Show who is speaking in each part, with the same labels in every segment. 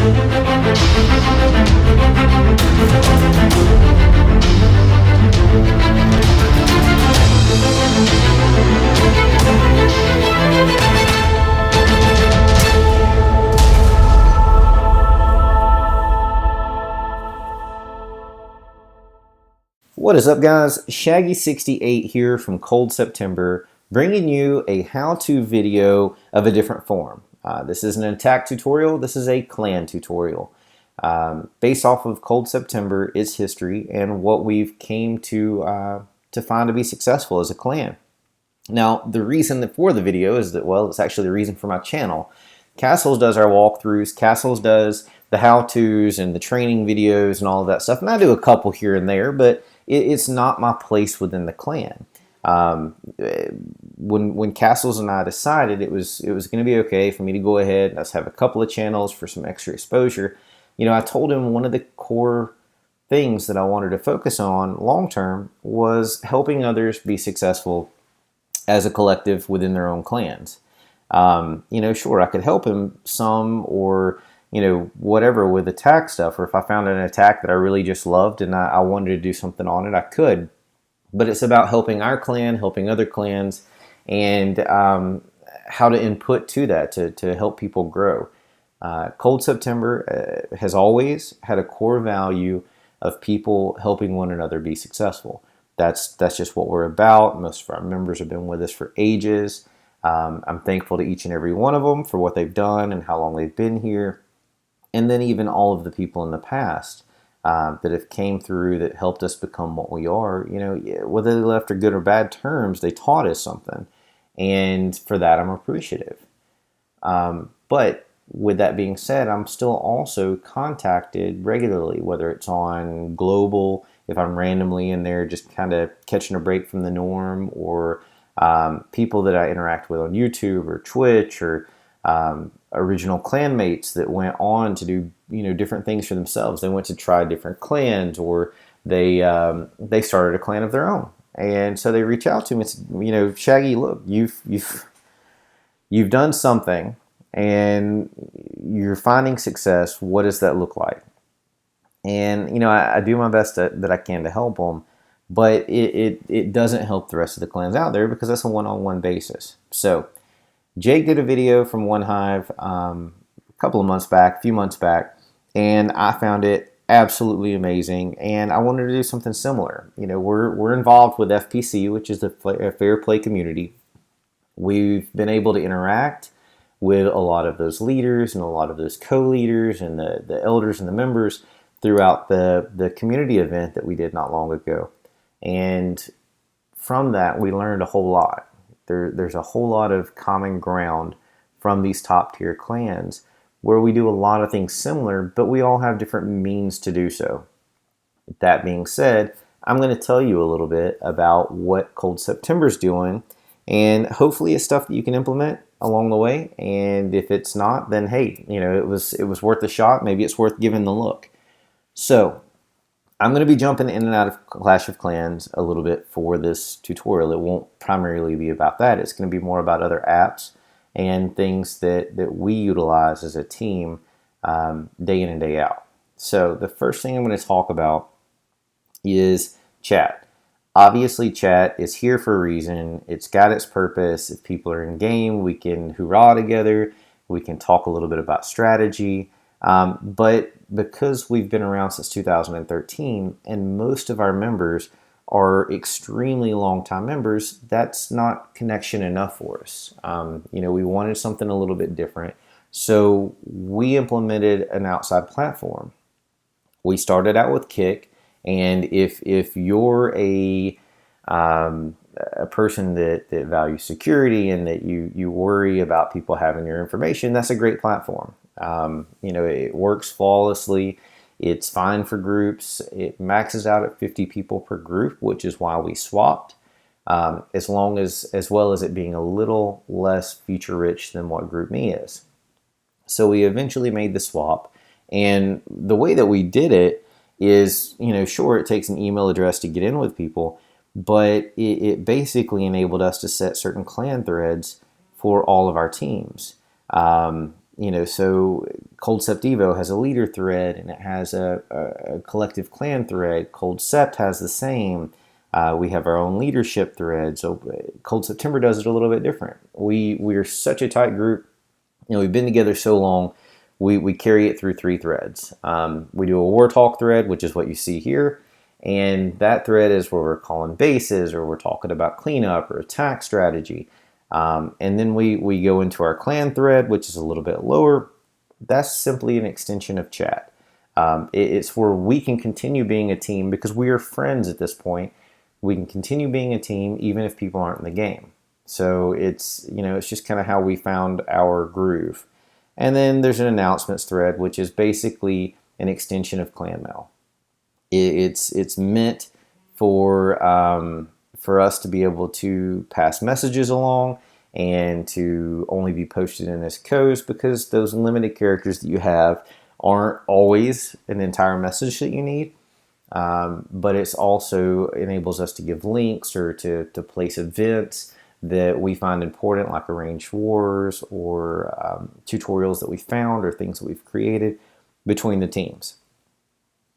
Speaker 1: What is up, guys? Shaggy68 here from Cold September, bringing you a how-to video of a different form. This isn't an attack tutorial, this is a clan tutorial. Based off of Cold September, its history, and what we've came to find to be successful as a clan. Now, the reason for the video is that, well, it's actually the reason for my channel. Castles does our walkthroughs, Castles does the how-tos and the training videos and all of that stuff, and I do a couple here and there, but it's not my place within the clan. When Castles and I decided it was going to be okay for me to go ahead and us have a couple of channels for some extra exposure, you know, I told him one of the core things that I wanted to focus on long term was helping others be successful as a collective within their own clans. You know, sure, I could help him some, or you know, whatever with attack stuff, or if I found an attack that I really just loved and I wanted to do something on it, I could. But it's about helping our clan, helping other clans, and how to input to that to help people grow. Cold September has always had a core value of people helping one another be successful. That's just what we're about. Most of our members have been with us for ages. I'm thankful to each and every one of them for what they've done and how long they've been here. And then even all of the people in the past that have came through that helped us become what we are, you know, whether they left or good or bad terms, they taught us something. And for that, I'm appreciative. But with that being said, I'm still also contacted regularly, whether it's on global, if I'm randomly in there just kind of catching a break from the norm, or people that I interact with on YouTube or Twitch, or original clanmates that went on to do, you know, different things for themselves. They went to try different clans, or they started a clan of their own, and so they reach out to me and say, you know, Shaggy, look, you've done something and you're finding success. What does that look like? And you know, I do my best that I can to help them, but it doesn't help the rest of the clans out there because that's a one-on-one basis. So Jake did a video from One Hive a few months back, and I found it absolutely amazing, and I wanted to do something similar. You know, we're involved with FPC, which is the Fair Play community. We've been able to interact with a lot of those leaders and a lot of those co-leaders and the elders and the members throughout the community event that we did not long ago. And from that, we learned a whole lot. There's a whole lot of common ground from these top tier clans where we do a lot of things similar, but we all have different means to do so. That being said, I'm going to tell you a little bit about what Cold September's doing, and hopefully it's stuff that you can implement along the way. And if it's not, then hey, you know, it was worth a shot. Maybe it's worth giving the look. So I'm going to be jumping in and out of Clash of Clans a little bit for this tutorial. It won't primarily be about that. It's going to be more about other apps and things that we utilize as a team day in and day out. So the first thing I'm going to talk about is chat. Obviously, chat is here for a reason. It's got its purpose. If people are in game, we can hoorah together. We can talk a little bit about strategy. But because we've been around since 2013 and most of our members are extremely long-time members, that's not connection enough for us. You know, we wanted something a little bit different. So we implemented an outside platform. We started out with Kick, and if you're a person that values security and that you worry about people having your information, that's a great platform. You know, it works flawlessly. It's fine for groups. It maxes out at 50 people per group, which is why we swapped. As well as it being a little less feature rich than what GroupMe is. So we eventually made the swap, and the way that we did it is, you know, sure, it takes an email address to get in with people, but it basically enabled us to set certain clan threads for all of our teams. So Cold Evo has a leader thread, and it has a collective clan thread. Cold has the same. We have our own leadership thread. So Cold September does it a little bit different. We are such a tight group. We've been together so long. We carry it through 3 threads. We do a war talk thread, which is what you see here. And that thread is where we're calling bases, or we're talking about cleanup or attack strategy. And then we go into our clan thread, which is a little bit lower. That's simply an extension of chat. It's where we can continue being a team because we are friends at this point. We can continue being a team even if people aren't in the game. So it's just kind of how we found our groove. And then there's an announcements thread, which is basically an extension of clan mail. It's meant for us to be able to pass messages along and to only be posted in this coast, because those limited characters that you have aren't always an entire message that you need. But it's also enables us to give links or to place events that we find important, like arranged wars or tutorials that we found or things that we've created between the teams.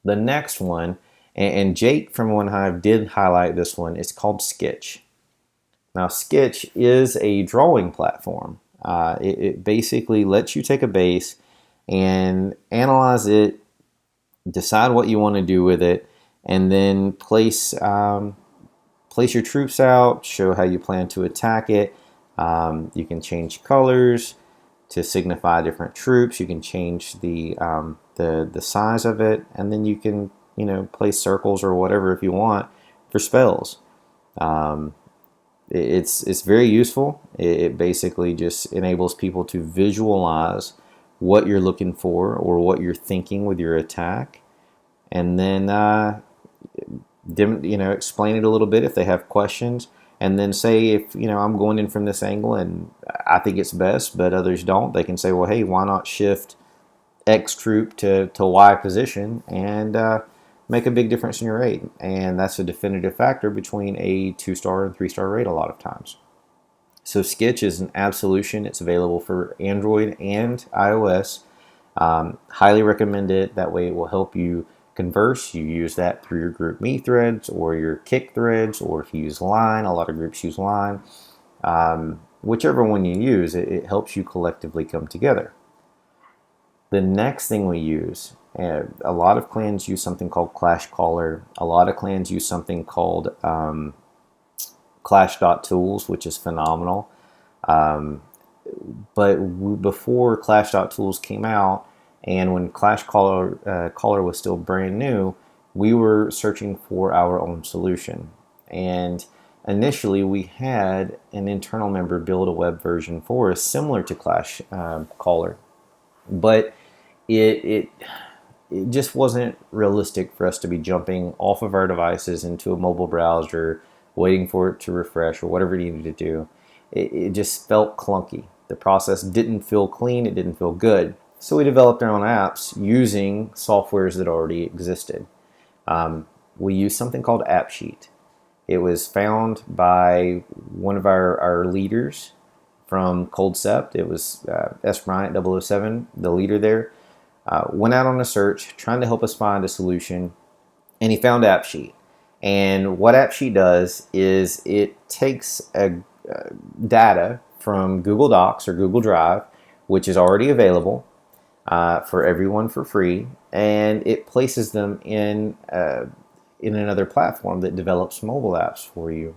Speaker 1: The next one, and Jake from One Hive did highlight this one, it's called Sketch. Now, Sketch is a drawing platform. It basically lets you take a base and analyze it, decide what you want to do with it, and then place your troops out, show how you plan to attack it. You can change colors to signify different troops. You can change the size of it, and then you can place circles or whatever if you want for spells. It's very useful. It basically just enables people to visualize what you're looking for or what you're thinking with your attack, and then explain it a little bit if they have questions, and then say if I'm going in from this angle and I think it's best, but others don't. They can say, well, hey, why not shift X troop to Y position and make a big difference in your raid? And that's a definitive factor between a 2-star and 3-star raid a lot of times. So Sketch is an absolution. It's available for Android and iOS. Highly recommend it. That way it will help you converse. You use that through your group me threads or your kick threads, or if you use Line, a lot of groups use Line. Whichever one you use, it helps you collectively come together. The next thing we use, a lot of clans use something called Clash Caller. A lot of clans use something called Clash.Tools, which is phenomenal. But before Clash.Tools came out, and when Clash Caller was still brand new, we were searching for our own solution. And initially, we had an internal member build a web version for us similar to Clash Caller. But it just wasn't realistic for us to be jumping off of our devices into a mobile browser, waiting for it to refresh or whatever it needed to do. It just felt clunky. The process didn't feel clean. It didn't feel good. So we developed our own apps using softwares that already existed. We used something called AppSheet. It was found by one of our leaders from Cold Sept. It was S. Bryant 007, the leader there. Went out on a search trying to help us find a solution, and he found AppSheet. And what AppSheet does is it takes data from Google Docs or Google Drive, which is already available for everyone for free, and it places them in another platform that develops mobile apps for you.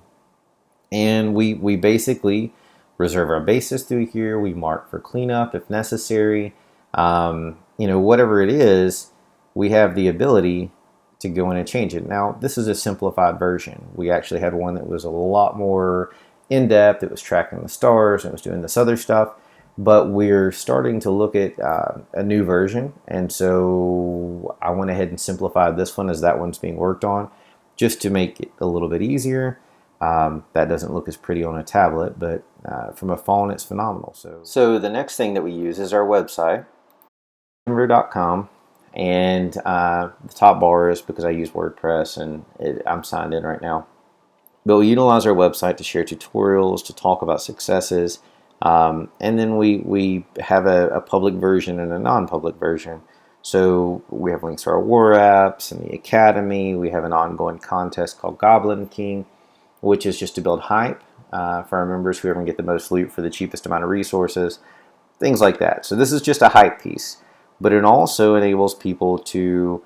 Speaker 1: And we basically reserve our bases through here. We mark for cleanup if necessary. Whatever it is, we have the ability to go in and change it. Now, this is a simplified version. We actually had one that was a lot more in-depth. It was tracking the stars and it was doing this other stuff. But we're starting to look at a new version. And so I went ahead and simplified this one as that one's being worked on, just to make it a little bit easier. That doesn't look as pretty on a tablet, but from a phone, it's phenomenal. So the next thing that we use is our website, .com, and the top bar is because I use WordPress and I'm signed in right now. But we utilize our website to share tutorials, to talk about successes, And then we have a public version and a non-public version. So we have links to our war apps and the academy. We have an ongoing contest called Goblin King, which is just to build hype for our members, whoever can get the most loot for the cheapest amount of resources, things like that. So this is just a hype piece, but it also enables people to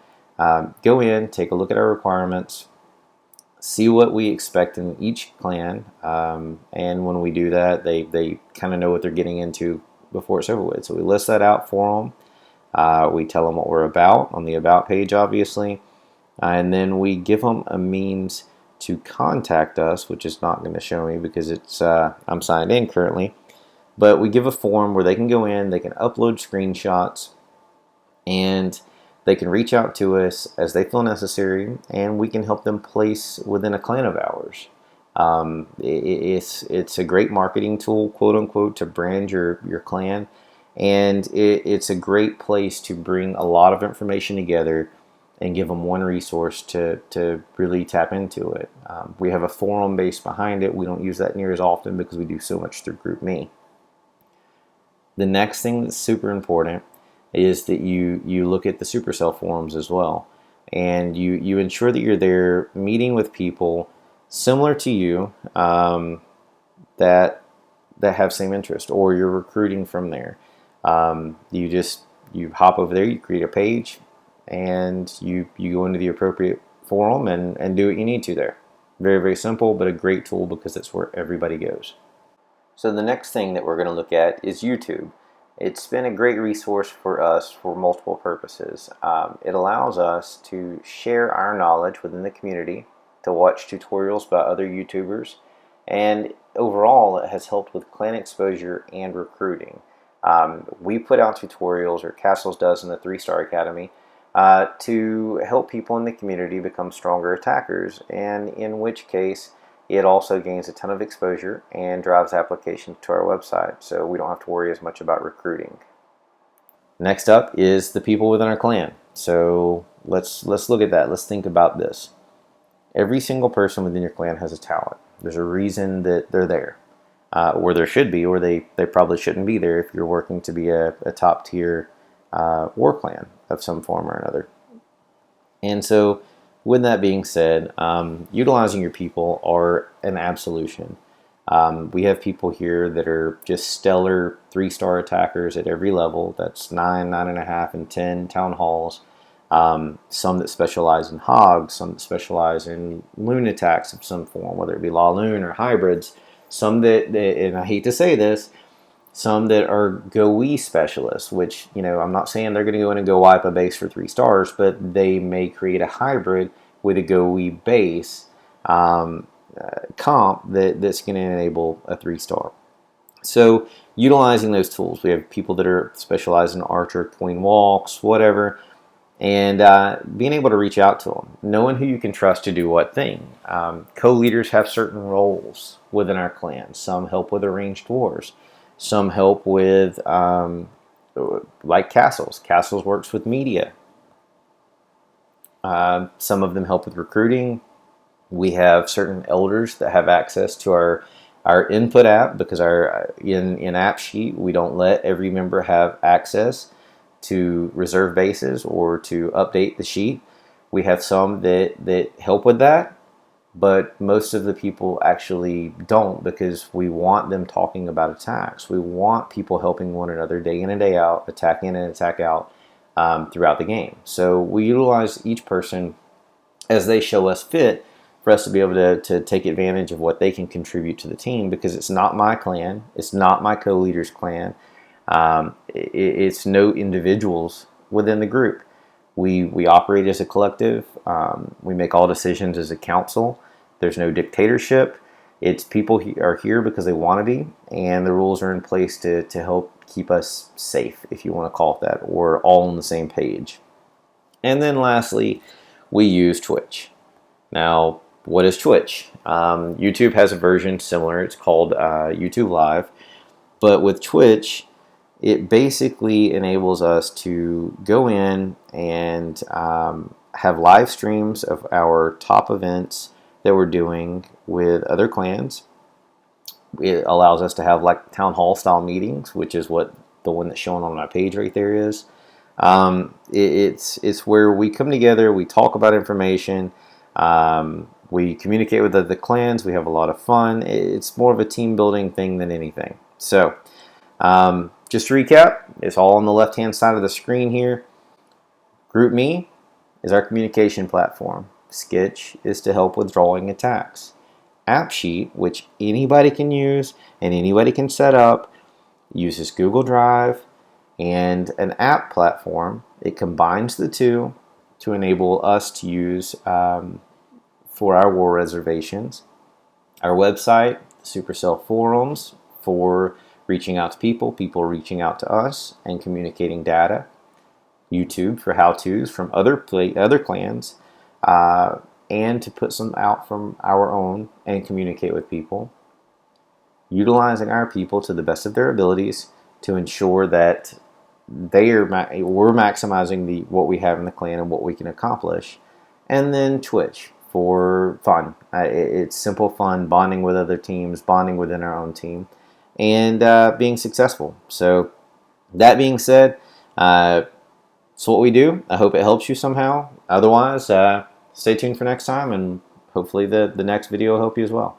Speaker 1: go in, take a look at our requirements, see what we expect in each clan, and when we do that, they kind of know what they're getting into before it's over with. So we list that out for them. We tell them what we're about on the About page, obviously, and then we give them a means to contact us, which is not going to show me because it's I'm signed in currently. But we give a form where they can go in, they can upload screenshots, and they can reach out to us as they feel necessary, and we can help them place within a clan of ours. It's a great marketing tool, quote unquote, to brand your clan, and it's a great place to bring a lot of information together and give them one resource to really tap into it. We have a forum base behind it. We don't use that near as often because we do so much through GroupMe. The next thing that's super important is that you look at the Supercell forums as well, and you ensure that you're there meeting with people similar to you, that have same interest, or you're recruiting from there. You hop over there, you create a page, and you go into the appropriate forum and do what you need to there. Very, very simple, but a great tool because it's where everybody goes. So the next thing that we're going to look at is YouTube. It's been a great resource for us for multiple purposes. It allows us to share our knowledge within the community, to watch tutorials by other YouTubers, and overall it has helped with clan exposure and recruiting. We put out tutorials, or Castles does in the 3-Star Academy, to help people in the community become stronger attackers, and in which case it also gains a ton of exposure and drives applications to our website, so we don't have to worry as much about recruiting. Next up is the people within our clan. So let's look at that. Let's think about this. Every single person within your clan has a talent. There's a reason that they're there, or there should be, or they probably shouldn't be there if you're working to be a top tier war clan of some form or another. And so with that being said, utilizing your people are an absolution. We have people here that are just stellar 3-star attackers at every level. That's 9, 9.5, and 10 town halls. Some that specialize in hogs, some that specialize in loon attacks of some form, whether it be law loon or hybrids. Some that, and I hate to say this, some that are go-we specialists, which, I'm not saying they're going to go in and go wipe a base for 3 stars, but they may create a hybrid with a go-we base comp that's going to enable a 3-star. So utilizing those tools, we have people that are specialized in archer, queen walks, whatever, and being able to reach out to them, knowing who you can trust to do what thing. Co-leaders have certain roles within our clan. Some help with arranged wars. Some help with, like Castles. Castles works with media. Some of them help with recruiting. We have certain elders that have access to our input app, because in app sheet we don't let every member have access to reserve bases or to update the sheet. We have some that help with that, but most of the people actually don't, because we want them talking about attacks. We want people helping one another day in and day out, attack in and attack out throughout the game. So we utilize each person as they show us fit for us to be able to take advantage of what they can contribute to the team, because it's not my clan, it's not my co-leader's clan, it's no individuals within the group. We operate as a collective. We make all decisions as a council. There's no dictatorship. It's people are here because they want to be, and the rules are in place to help keep us safe, if you want to call it that, or all on the same page. And then lastly, we use Twitch. Now, what is Twitch? YouTube has a version similar. It's called YouTube Live. But with Twitch, it basically enables us to go in and have live streams of our top events that we're doing with other clans. It allows us to have like town hall style meetings, which is what the one that's shown on my page right there is. It's where we come together, we talk about information, we communicate with the clans, we have a lot of fun. It's more of a team building thing than anything. So just to recap, it's all on the left hand side of the screen here. GroupMe is our communication platform. Sketch is to help with drawing attacks. AppSheet, which anybody can use and anybody can set up, uses Google Drive and an app platform. It combines the two to enable us to use for our war reservations. Our website, Supercell forums, for reaching out to people reaching out to us and communicating data. YouTube for how-tos from other clans, and to put some out from our own and communicate with people. Utilizing our people to the best of their abilities to ensure that we're maximizing what we have in the clan and what we can accomplish. And then Twitch for fun. It's simple fun, bonding with other teams, bonding within our own team, and being successful. So that being said, it's what we do. I hope it helps you somehow. Otherwise, stay tuned for next time, and hopefully the next video will help you as well.